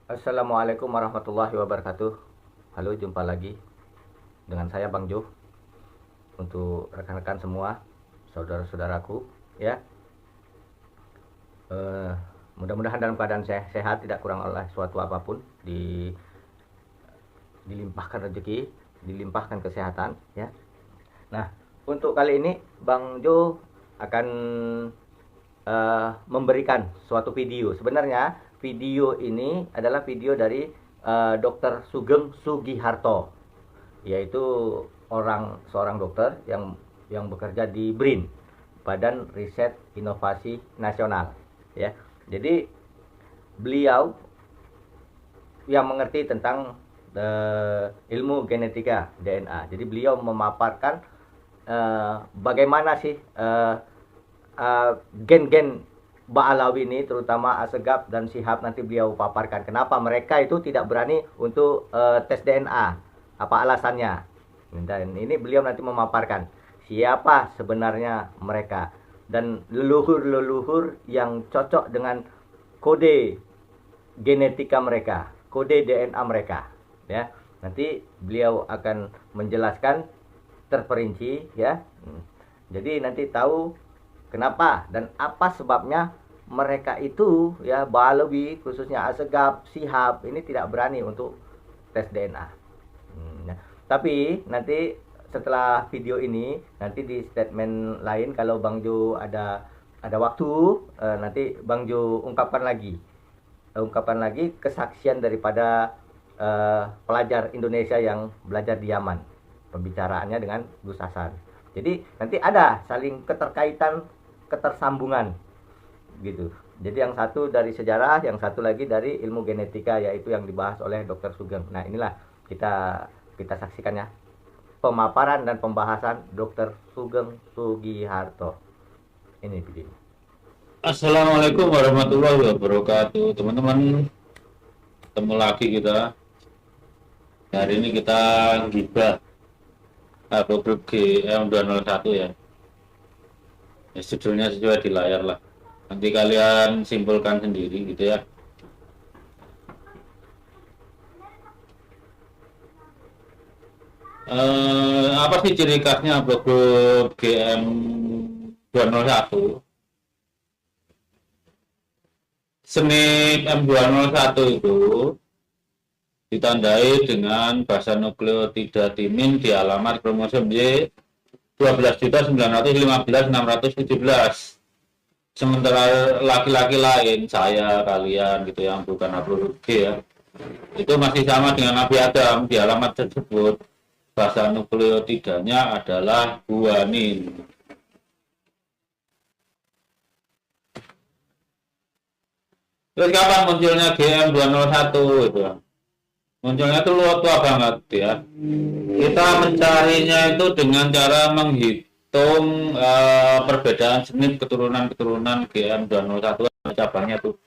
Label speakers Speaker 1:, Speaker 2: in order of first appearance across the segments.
Speaker 1: Assalamualaikum warahmatullahi wabarakatuh. Halo, jumpa lagi dengan saya Bang Jo. Untuk rekan-rekan semua, saudara-saudaraku, ya. Eh, Mudah-mudahan dalam keadaan sehat, tidak kurang oleh suatu apapun, dilimpahkan rezeki, dilimpahkan kesehatan, ya. Nah, untuk kali ini Bang Jo akan memberikan suatu video. Sebenarnya video ini adalah video dari Dr. Sugeng Sugiharto, yaitu seorang dokter yang bekerja di BRIN, Badan Riset Inovasi Nasional, ya. Jadi beliau yang mengerti tentang ilmu genetika DNA. Jadi beliau memaparkan bagaimana sih gen-gen Ba'alawi ini, terutama Asegaf dan Shihab, nanti beliau paparkan kenapa mereka itu tidak berani untuk tes DNA, apa alasannya. Dan ini beliau nanti memaparkan siapa sebenarnya mereka dan leluhur-leluhur yang cocok dengan kode genetika mereka, kode DNA mereka, ya. Nanti beliau akan menjelaskan terperinci, ya. Jadi nanti tahu kenapa dan apa sebabnya mereka itu, ya, Ba'alawi khususnya Asegaf, Shihab ini tidak berani untuk tes DNA. Ya. Tapi nanti setelah video ini, nanti di statement lain kalau Bang Jo ada waktu, nanti Bang Jo ungkapkan lagi kesaksian daripada pelajar Indonesia yang belajar di Yaman, pembicaraannya dengan Gus Hasan. Jadi nanti ada saling ketersambungan gitu. Jadi yang satu dari sejarah, yang satu lagi dari ilmu genetika, yaitu yang dibahas oleh Dr. Sugeng. Nah, inilah kita saksikan, ya, pemaparan dan pembahasan Dr. Sugeng Sugiharto. Ini video.
Speaker 2: Assalamualaikum warahmatullahi wabarakatuh, teman-teman. Ketemu lagi kita. Hari ini kita gibah grup GM201, ya. Judulnya sesuai di layar lah. Nanti kalian simpulkan sendiri gitu, ya. Apa sih ciri khasnya grup GM201? SNP M201 itu ditandai dengan basa nukleotida timin di alamat kromosom Y 12.915.617. Sementara laki-laki lain, saya, kalian gitu, yang bukan haplurus G, ya, itu masih sama dengan Nabi Adam. Di alamat tersebut basa nukleotidanya adalah guanin. Terus kapan munculnya GM201 itu? Munculnya itu luar tua banget, ya. Kita mencarinya itu dengan cara menghitung perbedaan jenis keturunan GM201 cabangnya itu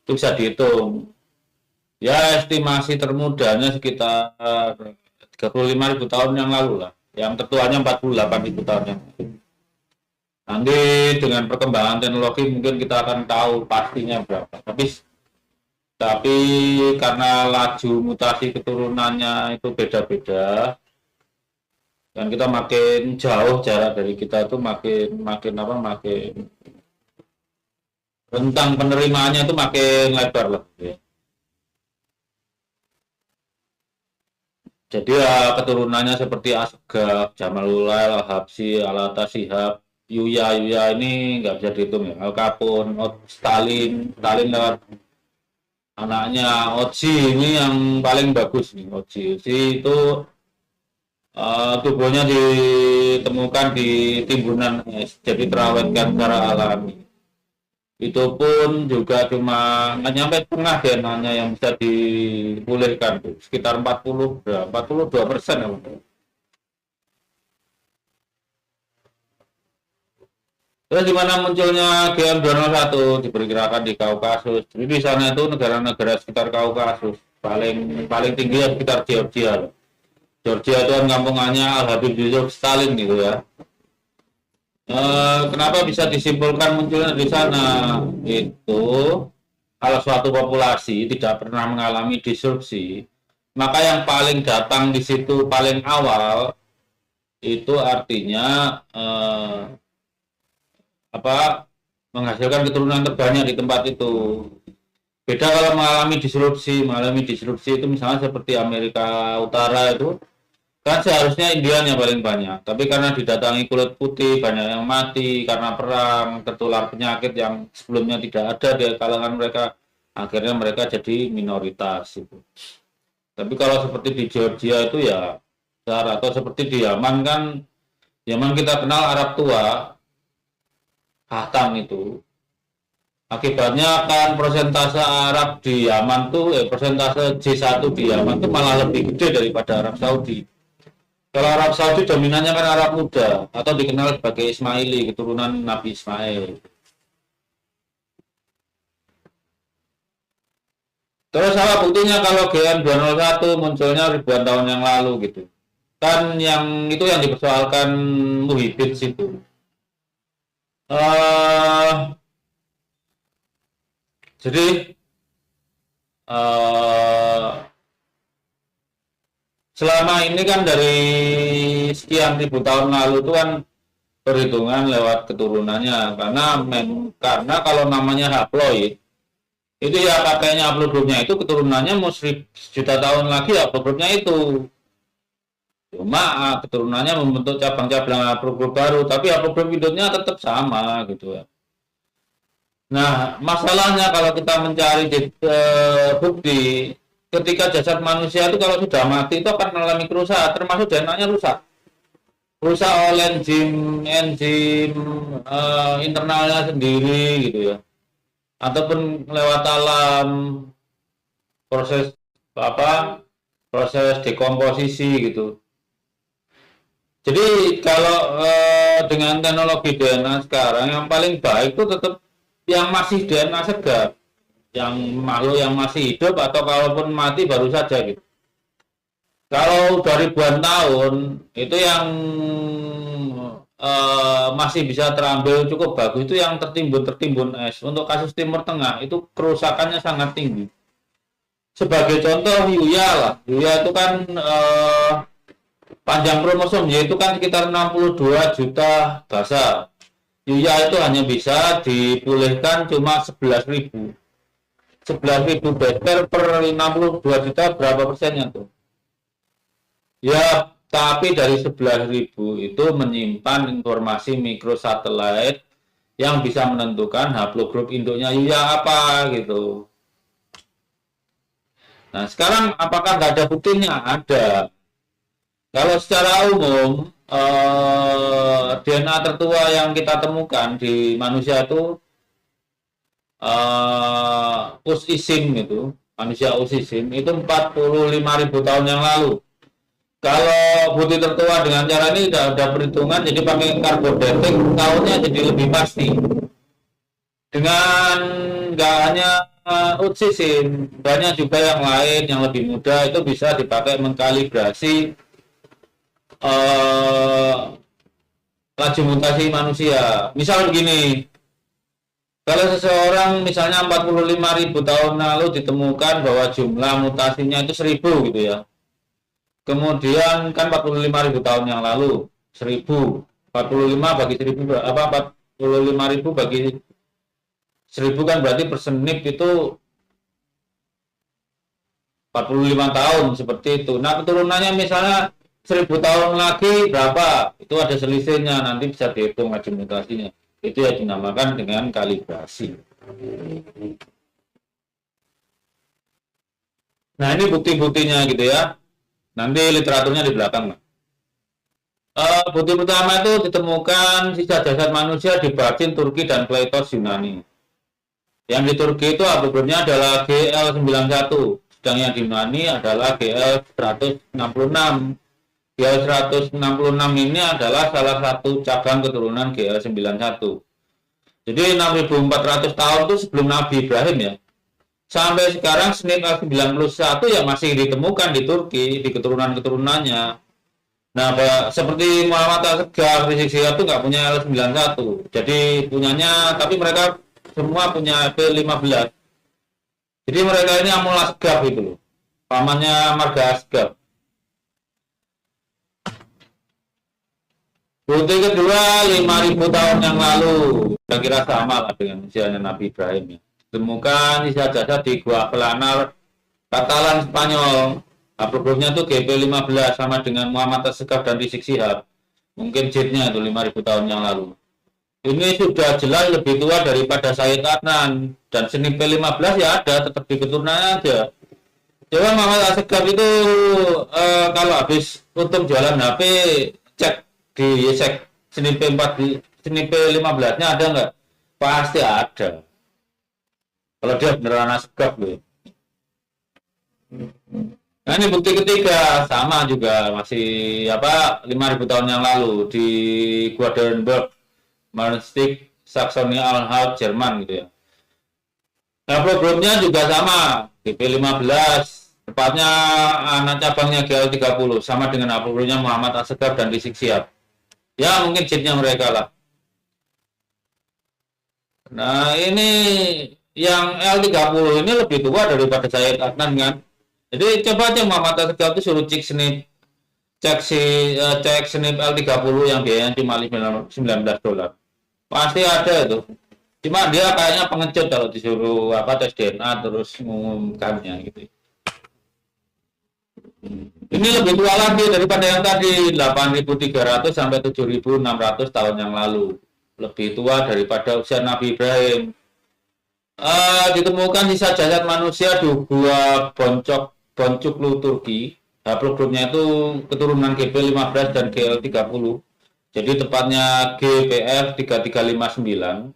Speaker 2: bisa dihitung. Ya, estimasi termudanya sekitar 35.000 tahun yang lalu lah. Yang tertuanya 48.000 tahun yang lalu. Nanti dengan perkembangan teknologi mungkin kita akan tahu pastinya berapa. Tapi karena laju mutasi keturunannya itu beda-beda, dan kita makin jauh jarak dari kita tuh makin rentang penerimaannya itu makin lebar lah, ya. Jadi ya keturunannya seperti Asgaf, Jamalulail, Habsyi, Alatas, Shihab, Yuya ini nggak bisa dihitung, ya. Al Capone, Stalin lewat anaknya Oji ini yang paling bagus nih. Oji itu tubuhnya ditemukan di timbunan es, jadi terawetkan secara alami. Itu pun juga cuma nggak nyampe setengah DNA-nya yang bisa dipulihkan tuh, sekitar 42%, ya. Terus gimana munculnya GM201? Diperkirakan di Kaukasus. Jadi di sana itu negara-negara sekitar Kaukasus. Paling tinggi ya sekitar Georgia. Georgia itu kan kampungannya Al-Habib Yusuf Stalin gitu, ya. Kenapa bisa disimpulkan munculnya di sana? Itu kalau suatu populasi tidak pernah mengalami disrupsi, maka yang paling datang di situ paling awal itu artinya menghasilkan keturunan terbanyak di tempat itu. Beda kalau mengalami disrupsi itu misalnya seperti Amerika Utara itu kan seharusnya Indianya paling banyak, tapi karena didatangi kulit putih banyak yang mati karena perang, tertular penyakit yang sebelumnya tidak ada di kalangan mereka, akhirnya mereka jadi minoritas itu. Tapi kalau seperti di Georgia itu ya atau seperti di Yaman kan, Yaman kita kenal Arab tua, Khatam itu. Akibatnya kan persentase Arab di Yaman tuh, persentase J1 di Yaman tuh malah lebih gede daripada Arab Saudi. Kalau Arab Saudi dominannya kan Arab muda atau dikenal sebagai Ismaili, keturunan Nabi Ismail. Terus apa buktinya kalau GM 201 munculnya ribuan tahun yang lalu gitu? Kan yang itu yang dipersoalkan Muhyiddin situ. Jadi selama ini kan dari sekian ribu tahun lalu itu kan perhitungan lewat keturunannya karena kalau namanya haploid itu ya kakeknya haplogropnya itu keturunannya mau 1.000.000 tahun lagi haplogropnya itu cuma keturunannya membentuk cabang-cabang haplogrop baru tapi haplogrop induknya tetap sama gitu ya. Nah masalahnya kalau kita mencari bukti ketika jasad manusia itu kalau sudah mati itu akan mengalami kerusakan termasuk DNA-nya rusak oleh enzim internalnya sendiri gitu ya ataupun lewat alam proses dekomposisi gitu. Jadi kalau dengan teknologi DNA sekarang yang paling baik itu tetap yang masih DNA segar, yang makhluk yang masih hidup atau kalaupun mati baru saja gitu. Kalau udah ribuan tahun itu yang masih bisa terambil cukup bagus itu yang tertimbun es. Untuk kasus Timur Tengah itu kerusakannya sangat tinggi. Sebagai contoh Yuya lah, Yuya itu kan panjang kromosom yaitu kan sekitar 62 juta basa. Yuya itu hanya bisa dipulihkan cuma 11.000 base pair per 62 juta berapa persennya tuh? Ya, tapi dari 11.000 itu menyimpan informasi mikrosatelit yang bisa menentukan haplogrup induknya Yuya apa gitu. Nah, sekarang apakah nggak ada buktinya? Ada. Kalau secara umum, DNA tertua yang kita temukan di manusia itu Us-Isim itu, manusia Us-Isim itu 45.000 tahun yang lalu. Kalau bukti tertua dengan cara ini udah perhitungan, jadi pakai carbon dating tahunnya jadi lebih pasti. Dengan nggak hanya Us-Isim, banyak juga yang lain yang lebih muda itu bisa dipakai mengkalibrasi laju mutasi manusia. Misal begini, kalau seseorang misalnya 45.000 tahun lalu ditemukan bahwa jumlah mutasinya itu 1.000 gitu ya. Kemudian kan 45.000 tahun yang lalu 1.000, 45 bagi 1.000 apa 45.000 bagi 1.000 kan berarti persenip itu 45 tahun seperti itu. Nah keturunannya misalnya 1.000 tahun lagi berapa? Itu ada selisihnya, nanti bisa dihitung laju mutasinya. Itu yang dinamakan dengan kalibrasi. Nah ini bukti-buktinya gitu ya. Nanti literaturnya di belakang. Bukti pertama itu ditemukan sisa jasad manusia di Barcin, Turki dan Kleitos, Yunani. Yang di Turki itu haplogrupnya adalah GL91, sedang yang di Yunani adalah GL166. GL166 ini adalah salah satu cabang keturunan GL91. Jadi 6.400 tahun itu sebelum Nabi Ibrahim ya. Sampai sekarang SNP 91 ya masih ditemukan di Turki, di keturunan-keturunannya. Nah, seperti Muhammad Al-Segaf, Rizik Sihab itu nggak punya L91. Jadi punyanya, tapi mereka semua punya P15. Jadi mereka ini Amul Asgab itu loh. Pamannya Marga Asgab. Bukti kedua 5.000 tahun yang lalu, kira-kira sama lah dengan usianya Nabi Ibrahim ya. Ditemukan sisa jasad di Gua Pelanar, Katalan, Spanyol. Haplogramnya itu GP15 sama dengan Muhammad Asgab dan Rizik Syihab. Mungkin jitnya itu 5.000 tahun yang lalu. Ini sudah jelas lebih tua daripada Sayyid Adnan, dan seni P15 ya ada, tetap di keturunannya aja. Coba Muhammad Asgab itu kalau habis untung jualan HP, cek di Yesek seni P4 di seni P15 nya ada nggak? Pasti ada. Kalau dia beneran Asgab loh. Nah ini bukti ketiga sama juga masih 5.000 tahun yang lalu di Guadenberg, Marnstig, Saxony Anhalt, Jerman gitu ya. Nah programnya juga sama GP15, tepatnya anak cabangnya GL30 sama dengan programnya Muhammad Asgab dan Rizik Syihab. Ya mungkin jitnya mereka lah. Nah ini yang L30 ini lebih tua daripada Sayyid Adnan kan. Jadi coba aja Muhammad Asgab itu suruh cek snip L30 yang biayanya cuma $19. Pasti ada itu. Cuma dia kayaknya pengecut kalau disuruh tes DNA terus mengumumkannya gitu. Ini lebih tua lagi daripada yang tadi 8.300 sampai 7.600 tahun yang lalu. Lebih tua daripada usia Nabi Ibrahim. Ditemukan sisa jasad manusia di Gua Boncuklu, Turki. Haplogramnya itu keturunan GP15 dan GL30. Jadi tepatnya GPF 3359.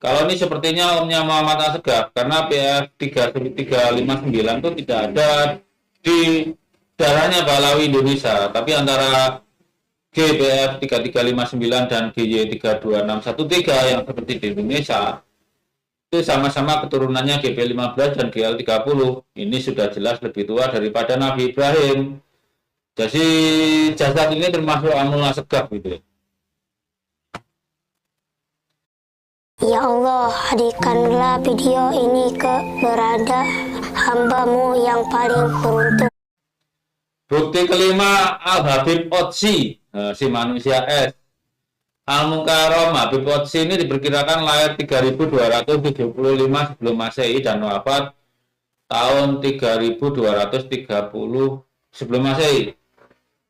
Speaker 2: Kalau ini sepertinya omnya Muhammad Asgab karena PF 3359 itu tidak ada di darahnya Balawi Indonesia, tapi antara GPF 3359 dan GY 32613 yang seperti di Indonesia itu sama-sama keturunannya GP15 dan GL30. Ini sudah jelas lebih tua daripada Nabi Ibrahim. Jadi jasad ini termasuk Amul Asgab gitu ya.
Speaker 3: Ya Allah, hadikanlah video ini kepada hamba-Mu yang paling beruntung.
Speaker 2: Bukti kelima, Al-Habib Otsi, si manusia es. Al-Mukarram Habib Otsi ini diperkirakan lahir 3275 sebelum Masehi dan wafat tahun 3230 sebelum Masehi.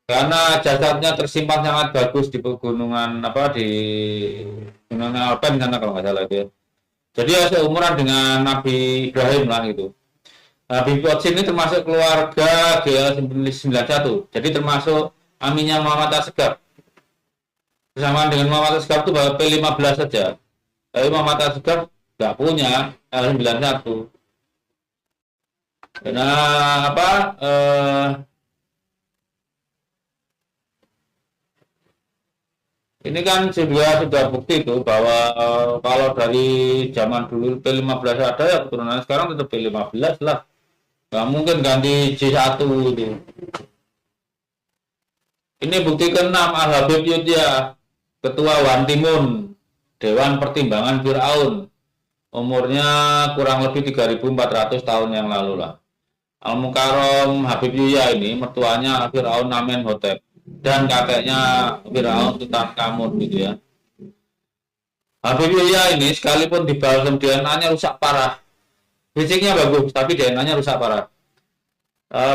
Speaker 2: Karena jasadnya tersimpan sangat bagus di pegunungan di Gunung Alpen karena kalau nggak salah itu. Jadi ya seumuran dengan Nabi Ibrahim lah gitu. Habib Otsi ini termasuk keluarga GL91. Jadi termasuk aminya Muhammad Asgab. Bersamaan dengan Muhammad Asgab itu baru P15 saja. Tapi Muhammad Asgab nggak punya L91. Nah, ini kan sudah bukti tuh bahwa kalau dari zaman dulu P15 ada ya keturunan sekarang tetap P15 lah. Nggak mungkin ganti J1 itu. Ini bukti ke-6 Al-Habib Yudya, Ketua Wan Timun, Dewan Pertimbangan Fir'aun. Umurnya kurang lebih 3.400 tahun yang lalu lah. Al-Mukarram Habib Yudya ini mertuanya Fir'aun Amenhotep dan kakeknya Fir'aun Tutankhamun gitu ya. Habib Yudya ini sekalipun di balsam DNA-nya rusak parah. Fisiknya bagus tapi DNA-nya rusak parah.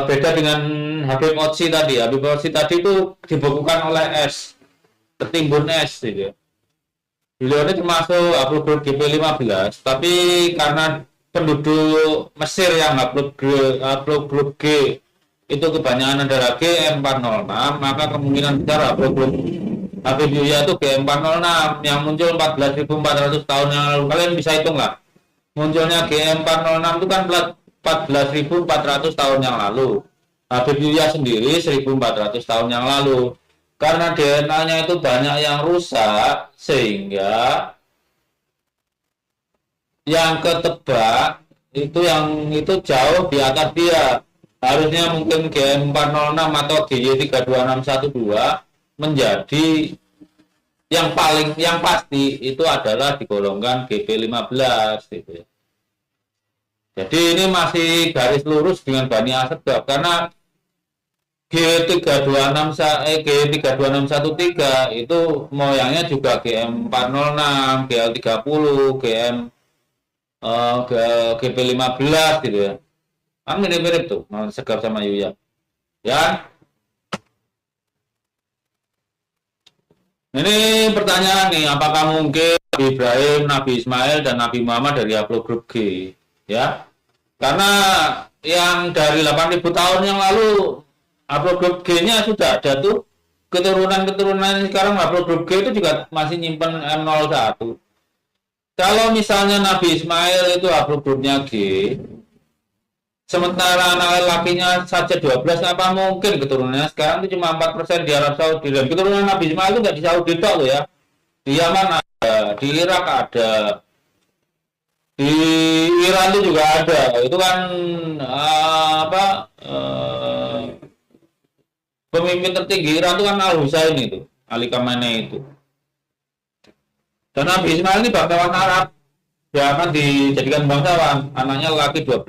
Speaker 2: Beda dengan Habib Otsi tadi. Habib Otsi tadi itu dibekukan oleh es, tertimbun es gitu. Beliau ini termasuk haplogrup GP15, tapi karena penduduk Mesir yang haplogrup G itu kebanyakan adalah GM406, maka kemungkinan besar haplogrup Habib Yudya itu GM406 yang muncul 14.400 tahun yang lalu. Kalian bisa hitung lah. Munculnya GM406 itu kan 14.400 tahun yang lalu. Habib Yudya sendiri 1.400 tahun yang lalu. Karena DNA-nya itu banyak yang rusak, sehingga yang ketebak itu jauh di atas dia. Harusnya mungkin GM406 atau GY32612 menjadi yang pasti itu adalah digolongkan GP15 gitu ya. Jadi ini masih garis lurus dengan Bani Asegaf karena G32613 itu moyangnya juga GM406, GL30, GP15 gitu ya. Kan mirip-mirip tuh Segaf sama Yuya. Ya. Ini pertanyaan nih, apakah mungkin Nabi Ibrahim, Nabi Ismail, dan Nabi Muhammad dari haplogrup G? Ya, karena yang dari 8.000 tahun yang lalu haplogrup G-nya sudah ada tuh, keturunan-keturunan sekarang haplogrup G itu juga masih nyimpen M01. Kalau misalnya Nabi Ismail itu haplogrupnya G, sementara anak lakinya saja 12, apa mungkin keturunannya sekarang itu cuma 4% di Arab Saudi. Dan keturunan Nabi Ismail itu nggak di Saudi loh ya, di Yaman ada, di Irak ada, di Iran itu juga ada. Itu kan pemimpin tertinggi Iran itu kan Al-Husain itu, Ali Khamenei itu. Dan Nabi Ismail ini bangsawan Arab, dia akan dijadikan bangsawan, anaknya laki 12.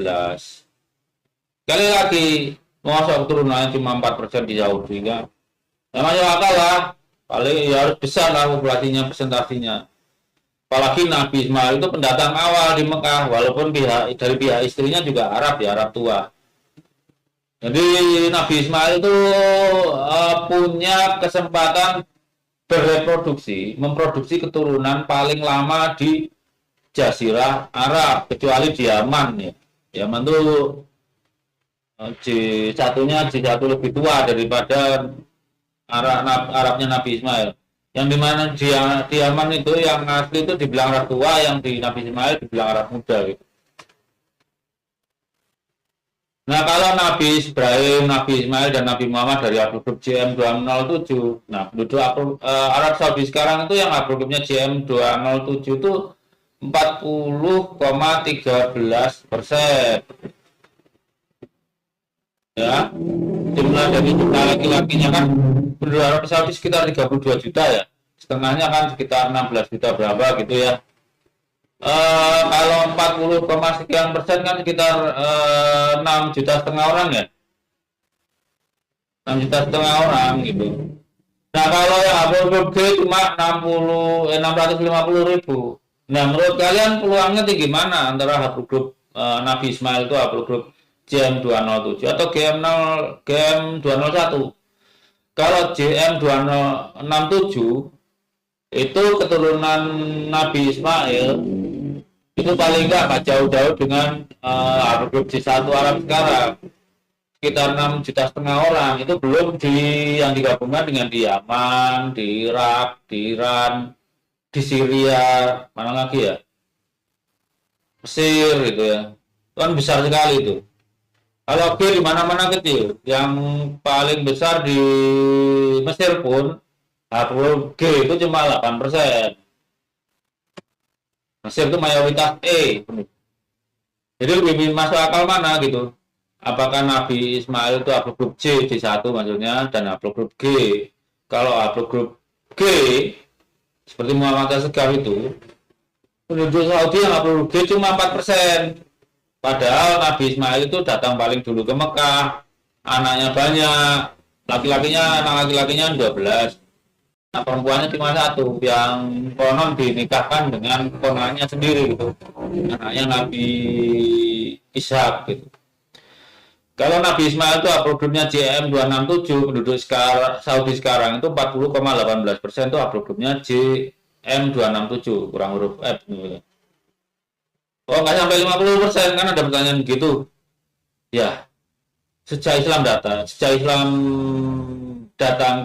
Speaker 2: Sekali lagi, masa keturunannya cuma 4% di Saudi kan? Namanya akal lah, paling ya harus besar lah populasinya, presentasinya. Apalagi Nabi Ismail itu pendatang awal di Mekah, walaupun dari pihak istrinya juga Arab ya, Arab tua. Jadi Nabi Ismail itu punya kesempatan memproduksi keturunan paling lama di Jazirah Arab, kecuali di Yaman ya. Yaman itu J1 lebih tua daripada Arabnya Nabi Ismail. Yang dimana di Yaman itu yang asli itu dibilang Arab tua, yang di Nabi Ismail dibilang Arab muda gitu. Nah, kalau Nabi Ibrahim, Nabi Ismail, dan Nabi Muhammad dari haplogrup JM207. Nah, penduduk Arab Saudi sekarang itu yang haplogrupnya JM207 itu 40,13%. Ya, dari jumlah laki-lakinya kan penduduk Arab Saudi sekitar 32 juta ya, setengahnya kan sekitar 16 juta berapa gitu ya. Kalau 40, sekian persen kan sekitar 6,5 juta orang ya, 6,5 juta orang gitu. Nah, kalau yang haplogrup G cuma 650.000. Nah, menurut kalian peluangnya tinggi mana antara haplogrup Nabi Ismail itu haplogrup JM207 atau GM201? Kalau JM267 itu keturunan Nabi Ismail, itu paling nggak jauh-jauh dengan haplogrup J1 Arab sekarang, sekitar 6,5 juta orang. Itu belum yang digabungkan dengan di Yaman, di Irak, di Iran, di Syria, mana lagi ya, Mesir gitu ya, kan besar sekali itu. Kalau G di mana-mana kecil, yang paling besar di Mesir pun haplogrup G itu cuma 8%. Mesir itu mayoritas E. Jadi lebih masuk akal mana gitu? Apakah Nabi Ismail itu haplogrup J1 maksudnya, dan haplogrup G? Kalau haplogrup G seperti Muhammad Asegaf itu, penduduk Saudi yang haplogrup G cuma 4%. Padahal Nabi Ismail itu datang paling dulu ke Mekah, anaknya banyak, anak laki-lakinya 12. Nah, perempuannya cuma satu, yang konon dinikahkan dengan ponannya sendiri gitu, anaknya Nabi Ishak gitu. Kalau Nabi Ismail itu haplogrupnya JM267, penduduk Saudi sekarang itu 40,18% itu haplogrupnya JM267, kurang huruf F gitu. Oh, nggak sampai 50%, kan ada pertanyaan gitu. Ya, sejak Islam datang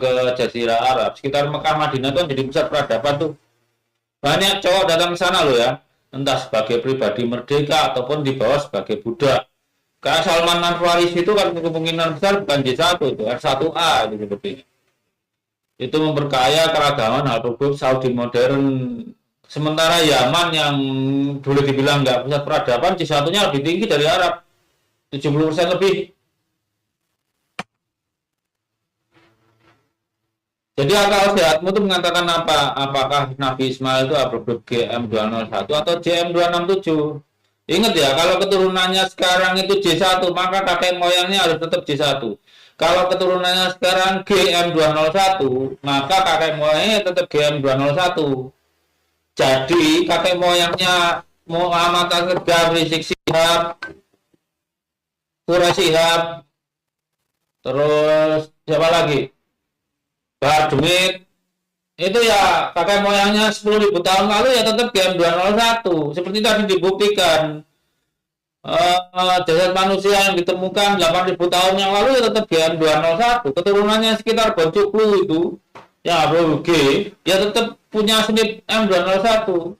Speaker 2: ke Jazirah Arab, sekitar Mekah Madinah itu kan jadi pusat peradaban tuh. Banyak cowok datang ke sana loh ya, entah sebagai pribadi merdeka ataupun dibawa sebagai budak. Karena Salman Al-Farisi itu kan kemungkinan besar bukan J1 itu, R1A itu seperti itu memperkaya keragaman haplogrup Saudi modern. Sementara Yaman yang boleh dibilang nggak pusat peradaban, J1-nya lebih tinggi dari Arab, 70% lebih. Jadi akal sehatmu itu mengatakan apa? Apakah Nabi Ismail itu haplogrup GM201 atau JM267? Ingat ya, kalau keturunannya sekarang itu J1, maka kakek moyangnya harus tetap J1. Kalau keturunannya sekarang GM201, maka kakek moyangnya tetap GM201. Jadi kakek moyangnya Muhammad Asegaf, Rizik Syihab, Quraish Shihab, terus siapa lagi? Bahar Smith, itu ya kakek moyangnya 10.000 tahun lalu ya tetap GM201. Seperti tadi dibuktikan, jasad manusia yang ditemukan 8.000 tahun yang lalu ya tetap GM201. Keturunannya sekitar Boncuklu itu ya bro G ya tetap punya SNP M201.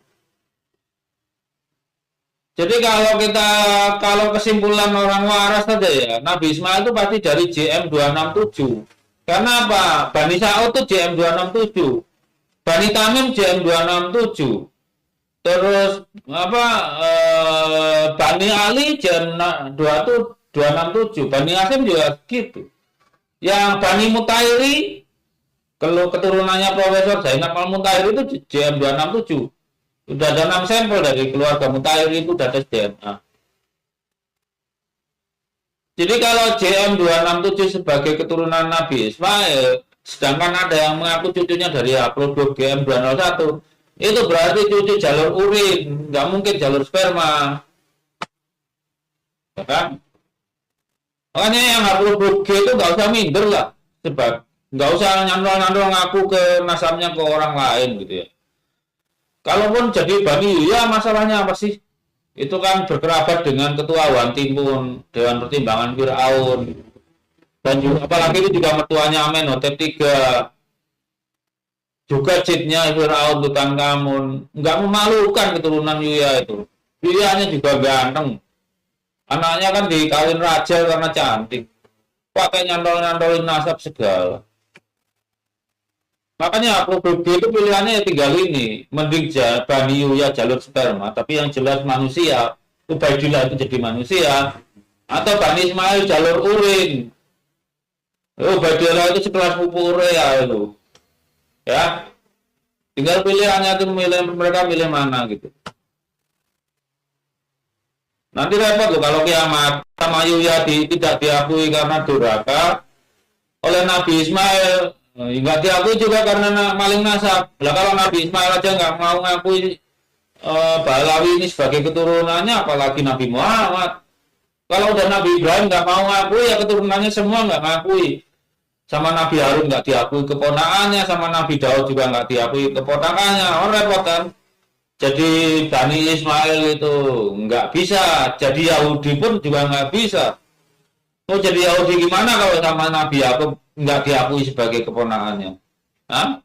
Speaker 2: Jadi kalau kesimpulan orang waras saja ya, Nabi Ismail itu pasti dari JM267. Karena apa? Bani Sa'ud itu JM267. Bani Tamim JM267. Terus apa Bani Ali JM267. Bani Hasyim juga gitu. Yang Bani Mutairi, kalau keturunannya Profesor Zainab Al-Mutairi itu JM267. Sudah ada 6 sampel dari keluarga Mutairi itu udah tes DNA. Jadi kalau JM267 sebagai keturunan Nabi Ismail, sedangkan ada yang mengaku cucunya dari haplogrup GM201, itu berarti cucu jalur urin, nggak mungkin jalur sperma. Ya kan? Makanya yang haplogrup G itu nggak usah minder lah, sebab nggak usah nyandol-nyandol ngaku ke nasabnya ke orang lain gitu ya. Kalaupun jadi Bani ya masalahnya apa sih? Itu kan berkerabat dengan ketua Wan Timpun, Dewan Pertimbangan Firaun, dan juga apalagi itu juga mertuanya Amenhotep III, juga citnya Firaun Tutankhamun. Nggak memalukan keturunan Yuya itu. Yuyanya juga ganteng, anaknya kan dikawin raja karena cantik, pakai nyantol-nyantolin nasab segala. Makanya Haplogrup G itu pilihannya ya tinggal ini, mending Bani Yuya jalur sperma, tapi yang jelas manusia, Ubaidillah itu jadi manusia, atau Bani Ismail jalur urin. Ubaidillah itu sekelas pupu urea itu. Ya. Tinggal pilihannya itu mereka pilih mana gitu. Nanti repot loh kalau kiamat sama Yuya tidak diakui karena durhaka oleh Nabi Ismail. Nggak diakui juga karena maling nasab. Lah kalau Nabi Ismail aja nggak mau ngakui Balawi ini sebagai keturunannya, apalagi Nabi Muhammad. Kalau udah Nabi Ibrahim nggak mau ngakui, ya keturunannya semua nggak ngakui. Sama Nabi Harun nggak diakui keponakannya, sama Nabi Daud juga nggak diakui keponakannya. Orang repot kan. Jadi Bani Ismail itu nggak bisa. Jadi Yahudi pun juga nggak bisa. Mau jadi Yahudi gimana kalau sama Nabi Yakub nggak diakui sebagai keponakannya? Hah?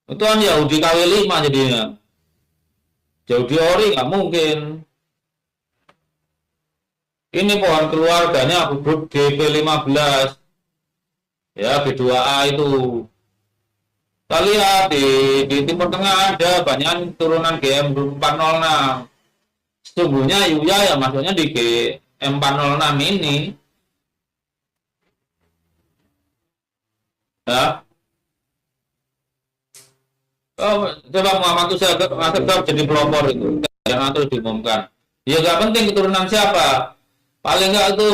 Speaker 2: Itu kan Yahudi KW5 jadinya. Yahudi ori nggak mungkin. Ini pohon keluarganya grup GP15. Ya, B2A itu. Kita lihat di Timur Tengah ada banyak turunan GM406. Sesungguhnya Yuya ya maksudnya di GM406 ini. Ya. Oh, coba Muhammad Asegaf jadi pelopor itu, jangan terus diumumkan. Ya nggak penting keturunan siapa, paling nggak itu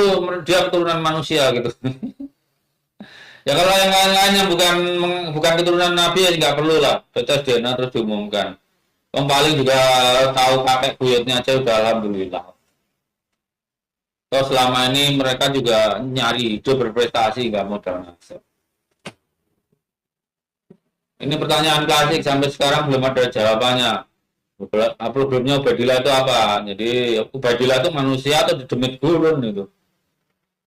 Speaker 2: dia keturunan manusia gitu. Ya kalau yang lain-lain yang bukan keturunan Nabi ya nggak perlu lah, tes DNA terus diumumkan. Yang paling juga tahu kakek buyutnya aja udah alhamdulillah. So selama ini mereka juga nyari hidup berprestasi nggak modal nasab. Ini pertanyaan klasik sampai sekarang belum ada jawabannya. Haplogrupnya Ubaidillah itu apa? Jadi Ubaidillah itu manusia atau demit gurun itu?